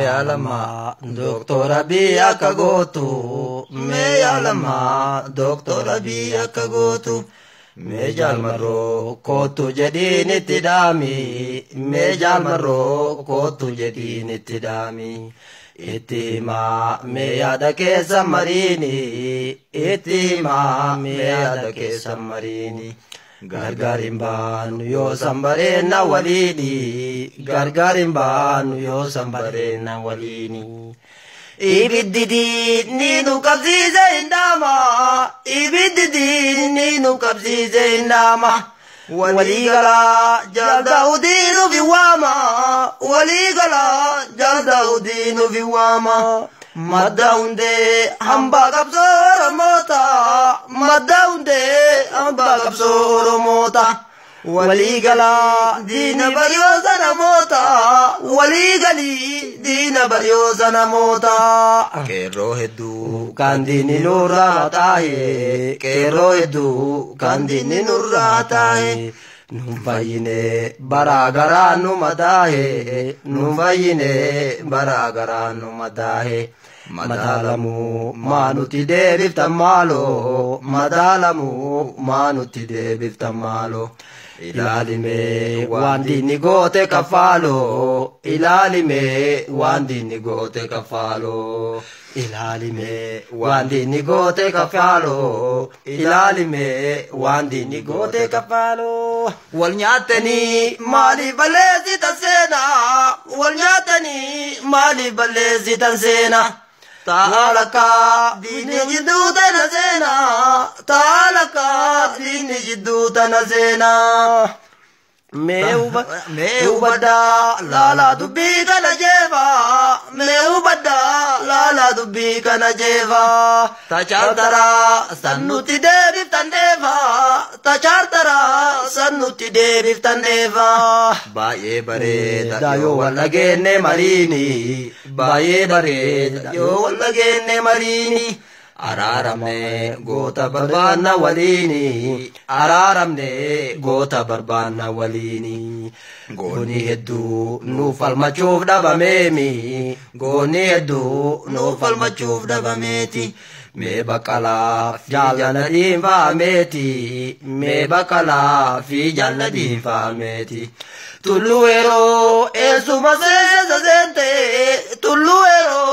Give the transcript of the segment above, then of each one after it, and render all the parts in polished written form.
yaalama doktora biya kagotu me yaalama doktora biya kagotu me jalmaro kotu jedini tidami me jalmaro kotu jedini tidami itima me yada ke samarini itima me yada ke samarini gargarimban yo sambarena walini gargarimban yo sambarena walini ibididi ninu kabzize indama ibididi ninu kabzize indama waligala jalda udinu viwama waligala jalda udinu viwama madaunde hamba kapsoro mota madaunde hamba kapsoro mota waligala dina baryozana mota waligali dina baryozana mota kero heddu kandini nurra tahe kero heddu kandini nurra tahe numfayine baragara numadahe numfayine baragara numadahe madalamu manuti debifta malo madalamu manuti debifta malo ilalime wandini gote kafalo ilalime wandini gote kafalo ilalime wandini gote kafalo ilalime wandini gote kafalo walnyatani mali balezi tasena walnyatani mali balezi tasena Talaka dini jiduta nazena talaka dini jiduta nazena meubada lala dubbi kana jeva meubada lala dubbi kana jeva tachartara sannuti devif tandeva tachartara sannuti devif tandeva baye bare dayo walagene marini baye bare dayo walagene marini araramne gota barbana walini araramne gota barbana walini goni heddu nu falmachuf dabamemi goni heddu nu falmachuf dabameti me bakala fi jannati fameti me bakala fi jannati fameti tuluero esuma se sente tuluero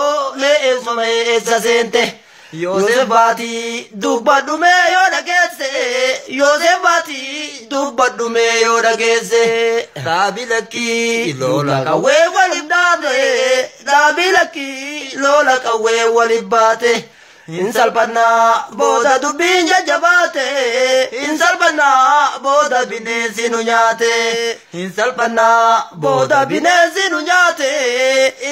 me esuma se sente Yosefati dubbadume yoda gesse Yosefati dubbadume yoda gesse Dabilaki lola kawe walibdate Dabilaki lola kawe walibate Insalpana boda dubinja jabate Insalpana boda binesi nunyate Insalpana boda binesi nunyate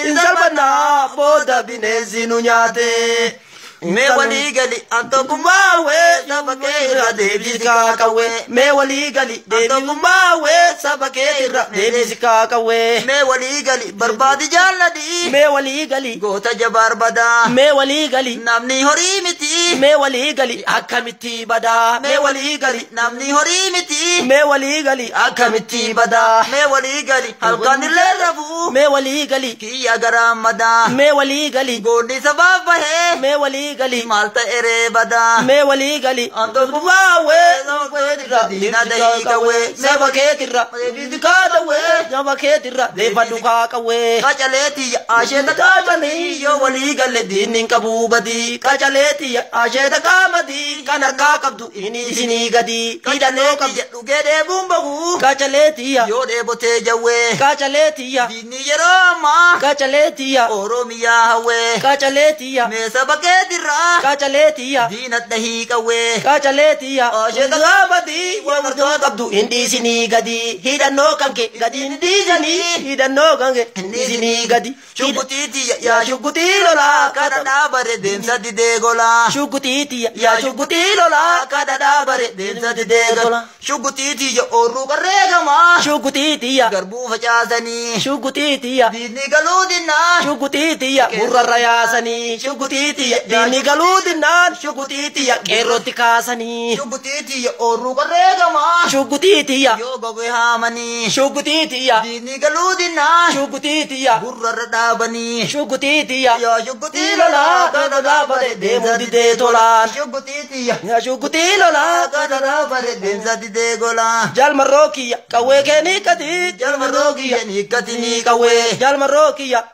Insalpana boda binesi nunyate me waligali anto kumbawe sabakera debisika kawe me waligali anto kumbawe sabakera debisika kawe me waligali barbadi jalladi me waligali gota jabar bada me waligali namni horimiti me waligali akamiti bada me waligali namni horimiti me waligali akamiti bada me waligali halkani lerafu me waligali kiya garamada me waligali goni sabab he me waligali malta ere bada me waligali anto buwawe sabaketira dina dai kawe sabaketira dikata we sabaketira devaduka kawe kachaleti asheta kamani yo waligali dinin kabubadi kachaleti asheta kamadi kanarka kabdu ini sini gadi idane kabdu gede bumbagu kachaleti yo debote jawe kachaleti dini yeroma kachaleti oromia hawe kachaleti me sabaketira kachaletiya dinat dahi kawe kachaletiya asheta gabadi wamarto kabdu indi sini gadi hidanno kanke gadi indi jani hidanno kanke indi sini gadi shukutiti ya shukutilola kadada bare demsa dide gola shukutiti ya shukutilola kadada bare demsa dide gola shukutiti ya oru karega ma shukutiti ya garbu fachasani shukutiti ya dini galu galudina shugutiitiya gurrarra yaasanii shugutiitiya diinni galuudinaan shugutiitiya qeerrootti kaasanii shugutiitiya orru qarreegama shugutiitiya yoo gobe haamanii shugutiitiya diinni galudina shugutiitiya gurrarra dhaabanii shugutiitiya yoo shugutii lolaa kana dhaabate deemuu didee tolaan shugutiitiya shugutii lolaa kana dhaabate deemsa didee golaan jalmarroo kiyya qawwee kee ni kati jalmarroo kiyya ni katini qawwee jalmarroo kiyya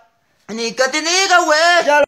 ni katini qawwee